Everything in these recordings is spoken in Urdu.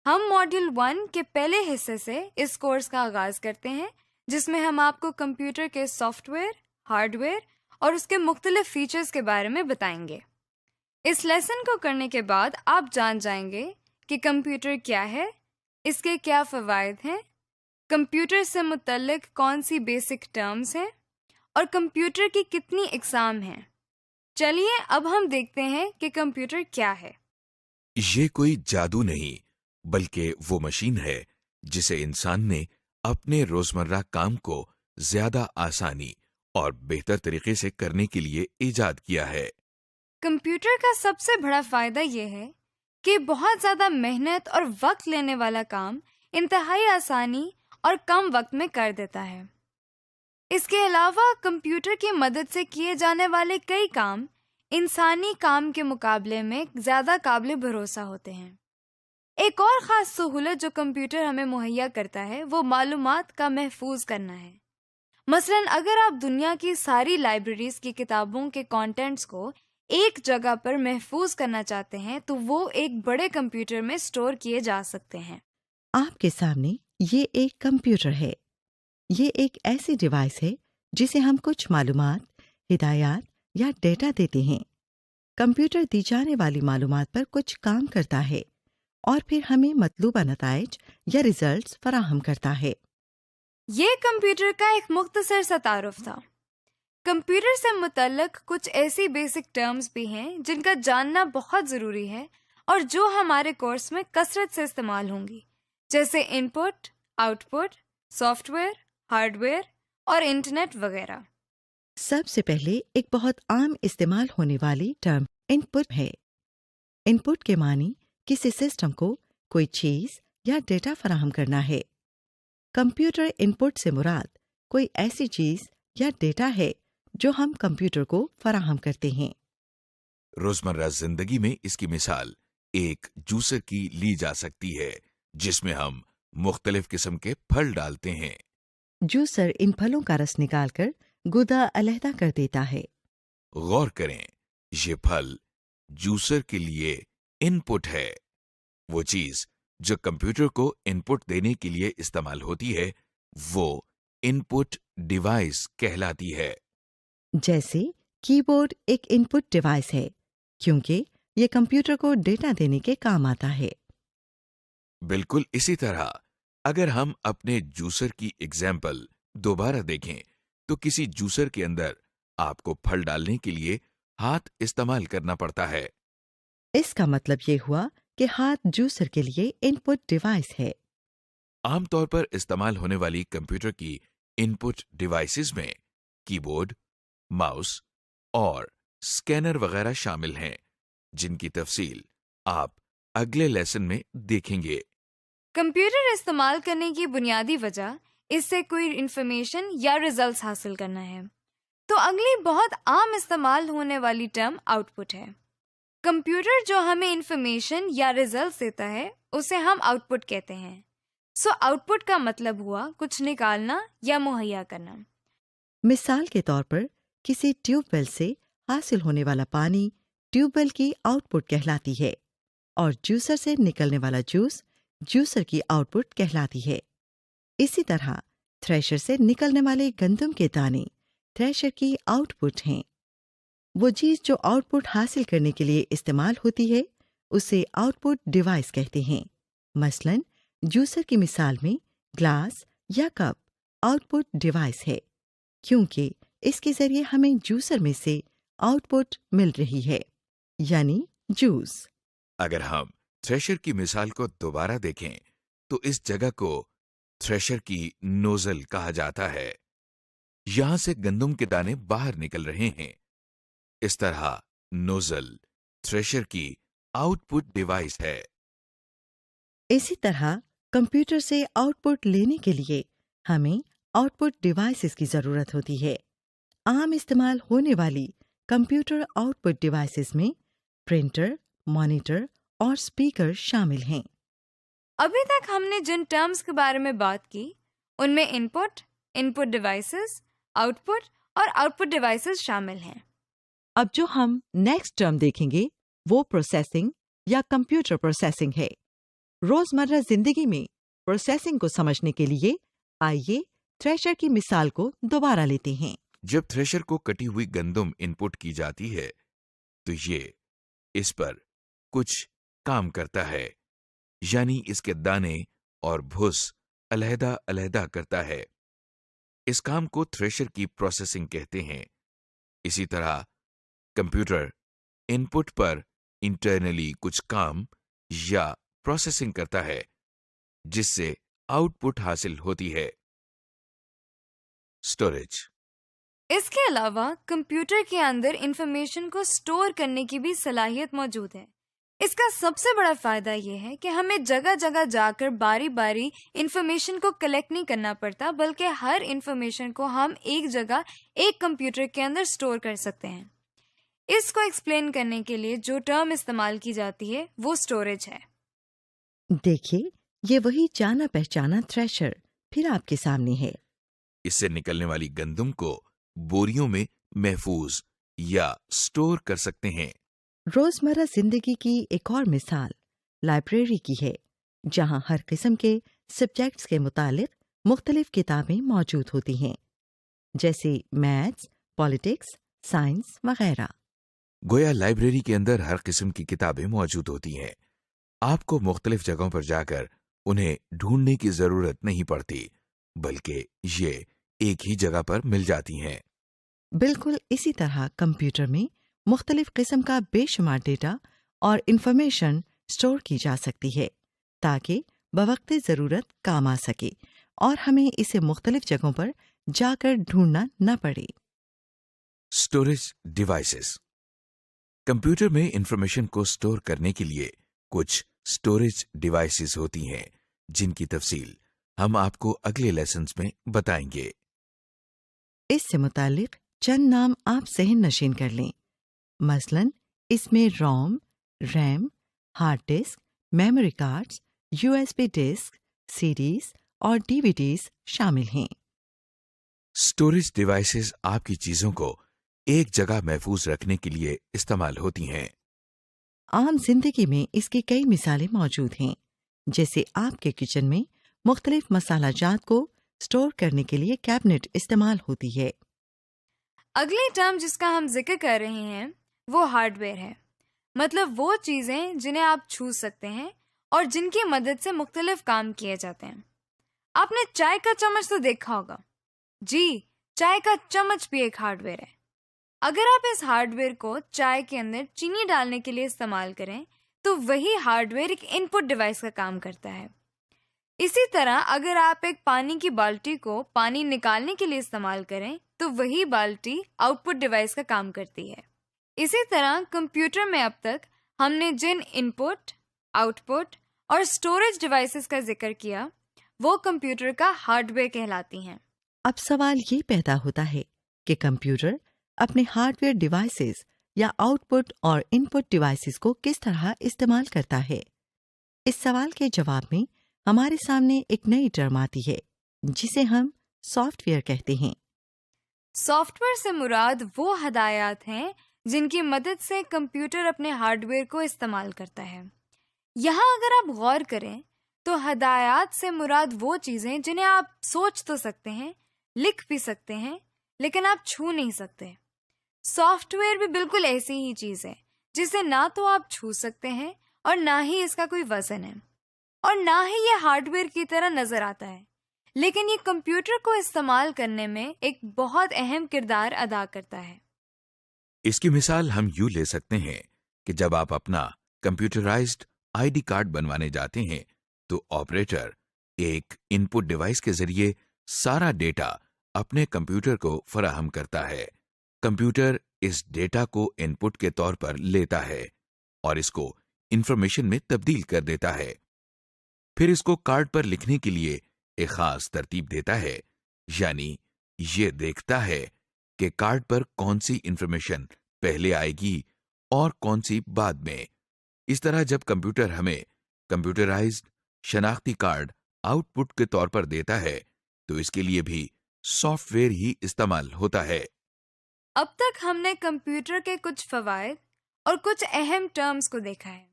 ہم ماڈیول 1 کے پہلے حصے سے اس کورس کا آغاز کرتے ہیں، جس میں ہم آپ کو کمپیوٹر کے سافٹ ویئر، ہارڈ ویئر اور اس کے مختلف فیچرز کے بارے میں بتائیں گے۔ اس لیسن کو کرنے کے بعد آپ جان جائیں گے کہ کمپیوٹر کیا ہے، اس کے کیا فوائد ہیں، کمپیوٹر سے متعلق کون سی بیسک ٹرمز ہیں اور کمپیوٹر کی کتنی اقسام ہیں۔ چلیے اب ہم دیکھتے ہیں کہ کمپیوٹر کیا ہے۔ یہ کوئی جادو نہیں، بلکہ وہ مشین ہے جسے انسان نے اپنے روزمرہ کام کو زیادہ آسانی اور بہتر طریقے سے کرنے کے لیے ایجاد کیا ہے۔ کمپیوٹر کا سب سے بڑا فائدہ یہ ہے کہ بہت زیادہ محنت اور وقت لینے والا کام انتہائی آسانی اور کم وقت میں کر دیتا ہے۔ اس کے علاوہ کمپیوٹر کی مدد سے کیے جانے والے کئی کام انسانی کام کے مقابلے میں زیادہ قابل بھروسہ ہوتے ہیں۔ ایک اور خاص سہولت جو کمپیوٹر ہمیں مہیا کرتا ہے وہ معلومات کا محفوظ کرنا ہے۔ مثلاً اگر آپ دنیا کی ساری لائبریریز کی کتابوں کے کانٹینٹس کو ایک جگہ پر محفوظ کرنا چاہتے ہیں تو وہ ایک بڑے کمپیوٹر میں سٹور کیے جا سکتے ہیں۔ آپ کے سامنے یہ ایک کمپیوٹر ہے۔ یہ ایک ایسی ڈیوائس ہے جسے ہم کچھ معلومات، ہدایات یا ڈیٹا دیتے ہیں۔ کمپیوٹر دی جانے والی معلومات پر کچھ کام کرتا ہے اور پھر ہمیں مطلوبہ نتائج یا ریزلٹس فراہم کرتا ہے۔ یہ کمپیوٹر کا ایک مختصر سا تعارف تھا۔ کمپیوٹر سے متعلق کچھ ایسی بیسک ٹرمز بھی ہیں جن کا جاننا بہت ضروری ہے اور جو ہمارے کورس میں کثرت سے استعمال ہوں گی، جیسے input, output, software, hardware اور انٹرنیٹ وغیرہ۔ سب سے پہلے ایک بہت عام استعمال ہونے والی ٹرم ان پٹ ہے۔ ان پٹ کے معنی کسی سسٹم کو کوئی چیز یا ڈیٹا فراہم کرنا ہے۔ کمپیوٹر ان پٹ سے مراد کوئی ایسی چیز یا ڈیٹا ہے جو ہم کمپیوٹر کو فراہم کرتے ہیں۔ روزمرہ زندگی میں اس کی مثال ایک جوسر کی لی جا سکتی ہے جس میں ہم مختلف قسم کے پھل ڈالتے ہیں۔ جوسر ان پھلوں کا رس نکال کر گودا علیحدہ کر دیتا ہے۔ غور کریں، یہ پھل جوسر کے لیے ان پٹ ہے۔ وہ چیز جو کمپیوٹر کو ان پٹ دینے کے لیے استعمال ہوتی ہے وہ ان پٹ ڈیوائس کہلاتی ہے۔ جیسے کی بورڈ ایک ان پٹ ڈیوائس ہے کیونکہ یہ کمپیوٹر کو ڈیٹا دینے کے کام آتا ہے۔ بالکل اسی طرح اگر ہم اپنے جوسر کی ایگزامپل دوبارہ دیکھیں تو کسی جوسر کے اندر آپ کو پھل ڈالنے کے لیے ہاتھ استعمال کرنا پڑتا ہے۔ اس کا مطلب یہ ہوا کہ ہاتھ جوسر کے لیے ان پٹ ڈیوائس ہے۔ عام طور پر استعمال ہونے والی کمپیوٹر کی ان پٹ ڈیوائسز میں کی بورڈ، ماؤس اور اسکینر وغیرہ شامل ہیں، جن کی تفصیل آپ اگلے لیسن میں دیکھیں گے۔ کمپیوٹر استعمال کرنے کی بنیادی وجہ اس سے کوئی انفارمیشن یا ریزلٹس حاصل کرنا ہے، تو اگلی بہت عام استعمال ہونے والی ٹرم آؤٹ پٹ ہے۔ کمپیوٹر جو ہمیں انفارمیشن یا ریزلٹس دیتا ہے اسے ہم آؤٹ پٹ کہتے ہیں۔ آؤٹ پٹ کا مطلب ہوا کچھ نکالنا یا مہیا کرنا۔ مثال کے طور پر کسی ٹیوب ویل سے حاصل ہونے والا پانی ٹیوب ویل کی آؤٹ پٹ کہلاتی ہے اور جوسر سے نکلنے والا جوس جوسر کی آؤٹ پٹ کہلاتی ہے۔ اسی طرح تھریشر سے نکلنے والے گندم کے دانے تھریشر کی آؤٹ پٹ ہیں۔ وہ چیز جو آؤٹ پٹ حاصل کرنے کے لیے استعمال ہوتی ہے اسے آؤٹ پٹ ڈیوائس کہتے ہیں۔ مثلاً جوسر کی مثال میں گلاس یا کپ آؤٹ پٹ ڈیوائس ہے کیونکہ اس کے ذریعے ہمیں جوسر میں سے آؤٹ پٹ مل رہی ہے، یعنی جوس۔ اگر ہم تھریشر کی مثال کو دوبارہ دیکھیں تو اس جگہ کو تھریشر کی نوزل کہا جاتا ہے۔ یہاں سے گندم کے دانے باہر نکل رہے ہیں۔ اس طرح نوزل تھریشر کی آؤٹ پٹ ڈیوائس ہے۔ اسی طرح کمپیوٹر سے آؤٹ پٹ لینے کے لیے ہمیں آؤٹ پٹ ڈیوائسز کی ضرورت ہوتی ہے۔ عام استعمال ہونے والی کمپیوٹر آؤٹ پٹ ڈیوائسز میں پرنٹر، مانیٹر اور اسپیکر شامل ہیں۔ ابھی تک ہم نے جن ٹرمز کے بارے میں بات کی ان میں ان پٹ ڈیوائسز، آؤٹ پٹ اور آؤٹ پٹ ڈیوائسز شامل ہیں۔ اب جو ہم نیکسٹ ٹرم دیکھیں گے وہ پروسیسنگ یا کمپیوٹر پروسیسنگ ہے۔ روزمرہ زندگی میں پروسیسنگ کو سمجھنے کے لیے آئیے تھریشر کی مثال کو دوبارہ لیتے ہیں۔ جب تھریشر کو کٹی ہوئی گندم ان پٹ کی جاتی ہے تو یہ اس پر کچھ کام کرتا ہے، یعنی اس کے دانے اور بھس علیحدہ علیحدہ کرتا ہے۔ اس کام کو تھریشر کی پروسیسنگ کہتے ہیں۔ اسی طرح کمپیوٹر ان پٹ پر انٹرنلی کچھ کام یا پروسیسنگ کرتا ہے جس سے آؤٹ پٹ حاصل ہوتی ہے۔ اسٹوریج۔ اس کے علاوہ کمپیوٹر کے اندر انفارمیشن کو سٹور کرنے کی بھی صلاحیت موجود ہے۔ اس کا سب سے بڑا فائدہ یہ ہے کہ ہمیں جگہ جگہ جا کر باری باری انفارمیشن کو کلیکٹ نہیں کرنا پڑتا، بلکہ ہر انفارمیشن کو ہم ایک جگہ ایک کمپیوٹر کے اندر سٹور کر سکتے ہیں۔ اس کو ایکسپلین کرنے کے لیے جو ٹرم استعمال کی جاتی ہے وہ سٹوریج ہے۔ دیکھیے، یہ وہی جانا پہچانا تھریشر پھر آپ کے سامنے ہے۔ اس سے نکلنے والی گندم کو بوریوں میں محفوظ یا سٹور کر سکتے ہیں۔ روزمرہ زندگی کی ایک اور مثال لائبریری کی ہے، جہاں ہر قسم کے سبجیکٹس کے متعلق مختلف کتابیں موجود ہوتی ہیں، جیسے میتھس، پالیٹکس، سائنس وغیرہ۔ گویا لائبریری کے اندر ہر قسم کی کتابیں موجود ہوتی ہیں۔ آپ کو مختلف جگہوں پر جا کر انہیں ڈھونڈنے کی ضرورت نہیں پڑتی، بلکہ یہ ایک ہی جگہ پر مل جاتی ہیں۔ بالکل اسی طرح کمپیوٹر میں مختلف قسم کا بے شمار ڈیٹا اور انفارمیشن سٹور کی جا سکتی ہے تاکہ بوقت ضرورت کام آ سکے اور ہمیں اسے مختلف جگہوں پر جا کر ڈھونڈنا نہ پڑے۔ Storage devices. کمپیوٹر میں انفارمیشن کو سٹور کرنے کے لیے کچھ اسٹوریج ڈیوائسز ہوتی ہیں جن کی تفصیل ہم آپ کو اگلے لیسنز میں بتائیں گے۔ اس سے متعلق چند نام آپ ذہن نشین کر لیں۔ مثلاً اس میں ROM, RAM, hard disk, memory cards, U S B disk, C Ds اور ڈی وی ڈیز شامل ہیں۔ اسٹوریج ڈیوائسز آپ کی چیزوں کو ایک جگہ محفوظ رکھنے کے لیے استعمال ہوتی ہیں۔ عام زندگی میں اس کی کئی مثالیں موجود ہیں، جیسے آپ کے کچن میں مختلف مسالہ جات کو سٹور کرنے کے لیے کیبنٹ استعمال ہوتی ہے۔ اگلی ٹرم جس کا ہم ذکر کر رہے ہیں وہ ہارڈ ویئر ہے، مطلب وہ چیزیں جنہیں آپ چھو سکتے ہیں اور جن کی مدد سے مختلف کام کیے جاتے ہیں۔ آپ نے چائے کا چمچ تو دیکھا ہوگا، جی چائے کا چمچ بھی ایک ہارڈ ویئر ہے۔ اگر آپ اس ہارڈ ویئر کو چائے کے اندر چینی ڈالنے کے لیے استعمال کریں تو وہی ہارڈ ویئر ایک ان پٹ ڈیوائس کا کام کرتا ہے۔ اسی طرح اگر آپ ایک پانی کی بالٹی کو پانی نکالنے کے لیے استعمال کریں تو وہی بالٹی آؤٹ پٹ ڈیوائس کا کام کرتی ہے۔ اسی طرح کمپیوٹر میں اب تک ہم نے جن ان پٹ، آؤٹ پٹ اور اسٹوریج ڈیوائسز کا ذکر کیا وہ کمپیوٹر کا ہارڈ ویئر کہلاتی ہیں۔ اب سوال یہ پیدا ہوتا ہے کہ کمپیوٹر اپنے ہارڈ ویئر ڈیوائسز یا آؤٹ پٹ اور ان پٹ ڈیوائسز کو کس طرح استعمال کرتا ہے؟ اس سوال کے جواب میں ہمارے سامنے ایک نئی ٹرم آتی ہے جسے ہم سافٹ ویئر کہتے ہیں۔ سافٹ ویئر سے مراد وہ ہدایات ہیں جن کی مدد سے کمپیوٹر اپنے ہارڈ ویئر کو استعمال کرتا ہے۔ یہاں اگر آپ غور کریں تو ہدایات سے مراد وہ چیزیں جنہیں آپ سوچ تو سکتے ہیں، لکھ بھی سکتے ہیں، لیکن آپ چھو نہیں سکتے۔ سافٹ ویئر بھی بالکل ایسی ہی چیز ہے جسے نہ تو آپ چھو سکتے ہیں اور نہ ہی اس کا کوئی وزن ہے، اور نہ ہی یہ ہارڈ ویئر کی طرح نظر آتا ہے، لیکن یہ کمپیوٹر کو استعمال کرنے میں ایک بہت اہم کردار ادا کرتا ہے۔ اس کی مثال ہم یوں لے سکتے ہیں کہ جب آپ اپنا کمپیوٹرائزڈ آئی ڈی کارڈ بنوانے جاتے ہیں تو آپریٹر ایک ان پٹ ڈیوائس کے ذریعے سارا ڈیٹا اپنے کمپیوٹر کو فراہم کرتا ہے۔ کمپیوٹر اس ڈیٹا کو ان پٹ کے طور پر لیتا ہے اور اس کو انفارمیشن میں تبدیل کر دیتا ہے، پھر اس کو کارڈ پر لکھنے کے لیے ایک خاص ترتیب دیتا ہے، یعنی یہ دیکھتا ہے کہ کارڈ پر کون سی انفارمیشن پہلے آئے گی اور کون سی بعد میں۔ اس طرح جب کمپیوٹر ہمیں کمپیوٹرائزڈ شناختی کارڈ آؤٹ پٹ کے طور پر دیتا ہے تو اس کے لیے بھی سافٹ ویئر ہی استعمال ہوتا ہے۔ اب تک ہم نے کمپیوٹر کے کچھ فوائد اور کچھ اہم ٹرمز کو دیکھا ہے۔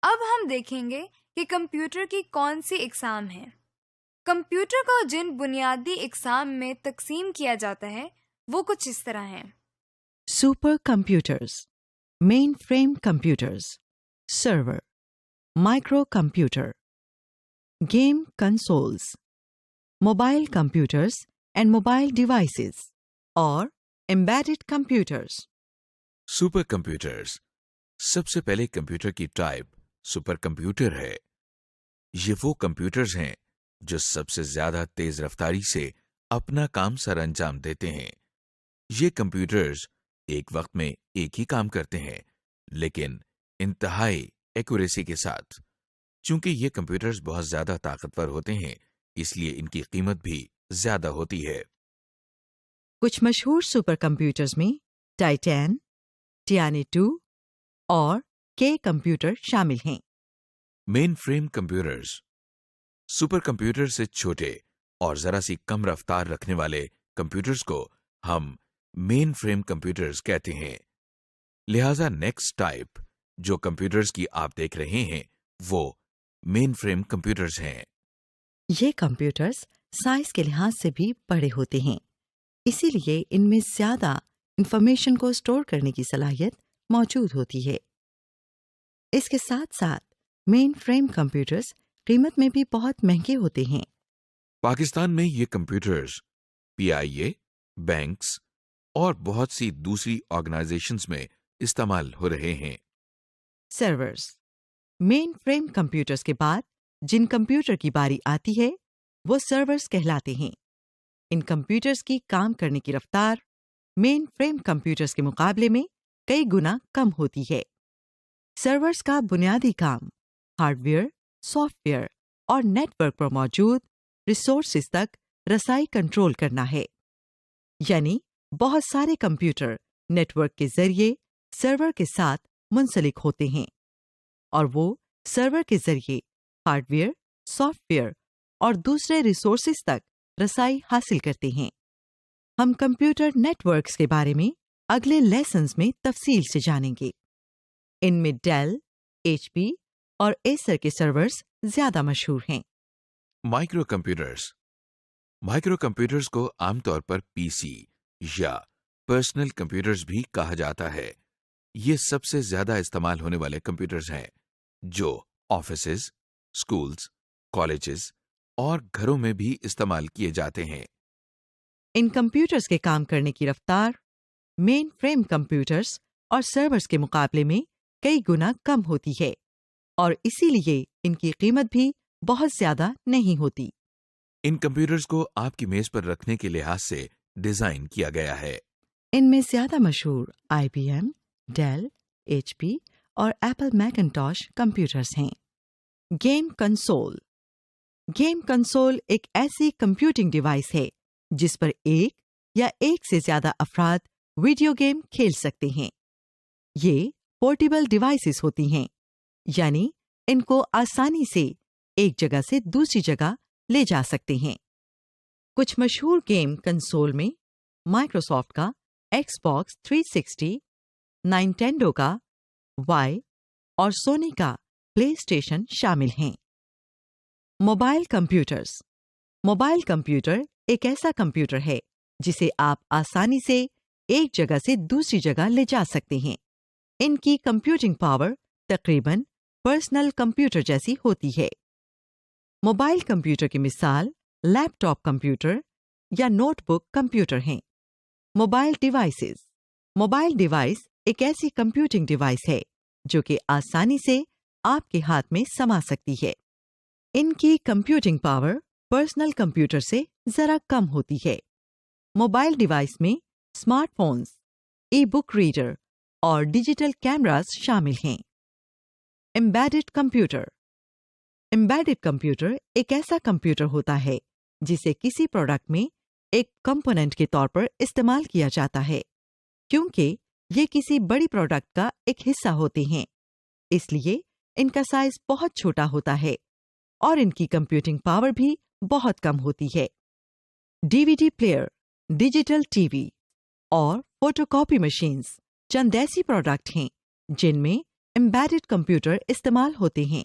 اب ہم دیکھیں گے کہ کمپیوٹر کی کون سی اقسام ہیں۔ کمپیوٹر کو جن بنیادی اقسام میں تقسیم کیا جاتا ہے وہ کچھ اس طرح ہیں۔ Super computers, main frame computers, server, micro computer, game consoles, mobile computers and mobile devices, اور embedded کمپیوٹرز۔ سپر کمپیوٹرز، سب سے پہلے کمپیوٹر کی ٹائپ سپر کمپیوٹر ہے۔ یہ وہ کمپیوٹرز ہیں جو سب سے زیادہ تیز رفتاری سے اپنا کام سر انجام دیتے ہیں۔ یہ کمپیوٹرز ایک وقت میں ایک ہی کام کرتے ہیں، لیکن انتہائی ایکوریسی کے ساتھ۔ چونکہ یہ کمپیوٹرز بہت زیادہ طاقتور ہوتے ہیں، اس لیے ان کی قیمت بھی زیادہ ہوتی ہے۔ کچھ مشہور سپر کمپیوٹرز میں ٹائٹین، ٹیانی 2 اور کے کمپیوٹر شامل ہیں۔ مین فریم کمپیوٹرز، سپر کمپیوٹر سے چھوٹے اور ذرا سی کم رفتار رکھنے والے کمپیوٹرز کو ہم مین فریم کمپیوٹرز کہتے ہیں۔ لہذا نیکسٹ ٹائپ جو کمپیوٹرز کی آپ دیکھ رہے ہیں وہ مین فریم کمپیوٹرز ہیں۔ یہ کمپیوٹرز سائز کے لحاظ سے بھی بڑے ہوتے ہیں، اسی لیے ان میں زیادہ انفارمیشن کو اسٹور کرنے کی صلاحیت موجود ہوتی ہے۔ اس کے ساتھ ساتھ مین فریم کمپیوٹرز قیمت میں بھی بہت مہنگے ہوتے ہیں۔ پاکستان میں یہ کمپیوٹرز PIA، بینکس اور بہت سی دوسری آرگنائزیشنز میں استعمال ہو رہے ہیں۔ سرورز، مین فریم کمپیوٹرز کے بعد جن کمپیوٹر کی باری آتی ہے وہ سرورز کہلاتے ہیں۔ ان کمپیوٹرز کی کام کرنے کی رفتار مین فریم کمپیوٹرز کے مقابلے میں کئی گنا کم ہوتی ہے۔ سرورز کا بنیادی کام ہارڈ ویئر، سافٹ ویئر اور نیٹ ورک پر موجود ریسورسز تک رسائی کنٹرول کرنا ہے، یعنی بہت سارے کمپیوٹر نیٹ ورک کے ذریعے سرور کے ساتھ منسلک ہوتے ہیں، اور وہ سرور کے ذریعے ہارڈ ویئر، سافٹ ویئر اور دوسرے ریسورسز تک رسائی حاصل کرتے ہیں۔ ہم کمپیوٹر نیٹ ورکس کے بارے میں اگلے لیسنز میں تفصیل سے جانیں گے۔ ان میں ڈیل، HP اور ایسر کے سرورز زیادہ مشہور ہیں۔ مائکرو کمپیوٹرز، مائکرو کمپیوٹرز کو عام طور پر PC یا پرسنل کمپیوٹرز بھی کہا جاتا ہے۔ یہ سب سے زیادہ استعمال ہونے والے کمپیوٹرز ہیں جو آفیسز، اسکولز، کالجز اور گھروں میں بھی استعمال کیے جاتے ہیں۔ ان کمپیوٹرز کے کام کرنے کی رفتار مین فریم کمپیوٹرز اور سرورز کے مقابلے میں کئی گنا کم ہوتی ہے، اور اسی لیے ان کی قیمت بھی بہت زیادہ نہیں ہوتی۔ ان کمپیوٹرز کو آپ کی میز پر رکھنے کے لحاظ سے ڈیزائن کیا گیا ہے۔ ان میں زیادہ مشہور IBM، ڈیل، HP اور ایپل میکنٹاش کمپیوٹرز ہیں۔ گیم کنسول، گیم کنسول ایک ایسی کمپیوٹنگ ڈیوائس ہے جس پر ایک یا ایک سے زیادہ افراد ویڈیو گیم کھیل سکتے ہیں۔ یہ پورٹیبل ڈیوائسز ہوتی ہیں، یعنی ان کو آسانی سے ایک جگہ سے دوسری جگہ لے جا سکتے ہیں۔ کچھ مشہور گیم کنسول میں مائکروسافٹ کا Xbox 360، نائنٹینڈو کا وائی اور سونی کا پلے اسٹیشن شامل ہیں۔ موبائل کمپیوٹرز، موبائل کمپیوٹر ایک ایسا کمپیوٹر ہے جسے آپ آسانی سے ایک جگہ سے دوسری جگہ لے جا سکتے ہیں۔ ان کی کمپیوٹنگ پاور تقریباً پرسنل کمپیوٹر جیسی ہوتی ہے۔ موبائل کمپیوٹر کی مثال لیپ ٹاپ کمپیوٹر یا نوٹ بک کمپیوٹر ہیں۔ موبائل ڈیوائسز، موبائل ڈیوائس ایک ایسی کمپیوٹنگ ڈیوائس ہے جو کہ آسانی سے آپ کے ہاتھ میں سما سکتی ہے۔ ان کی کمپیوٹنگ پاور پرسنل کمپیوٹر سے ذرا کم ہوتی ہے۔ موبائل ڈیوائس میں اسمارٹ فونز، ای بک ریڈر اور ڈیجیٹل کیمراز شامل ہیں۔ امبیڈڈ کمپیوٹر، امبیڈڈ کمپیوٹر ایک ایسا کمپیوٹر ہوتا ہے جسے کسی پروڈکٹ میں ایک کمپوننٹ کے طور پر استعمال کیا جاتا ہے۔ کیونکہ یہ کسی بڑی پروڈکٹ کا ایک حصہ ہوتے ہیں، اس لیے ان کا سائز بہت چھوٹا ہوتا ہے اور ان کی کمپیوٹنگ پاور بھی بہت کم ہوتی ہے۔ DVD پلیئر، ڈیجیٹل TV اور فوٹو کاپی مشینز چند ایسی پروڈکٹ ہیں جن میں امبیڈڈ کمپیوٹر استعمال ہوتے ہیں۔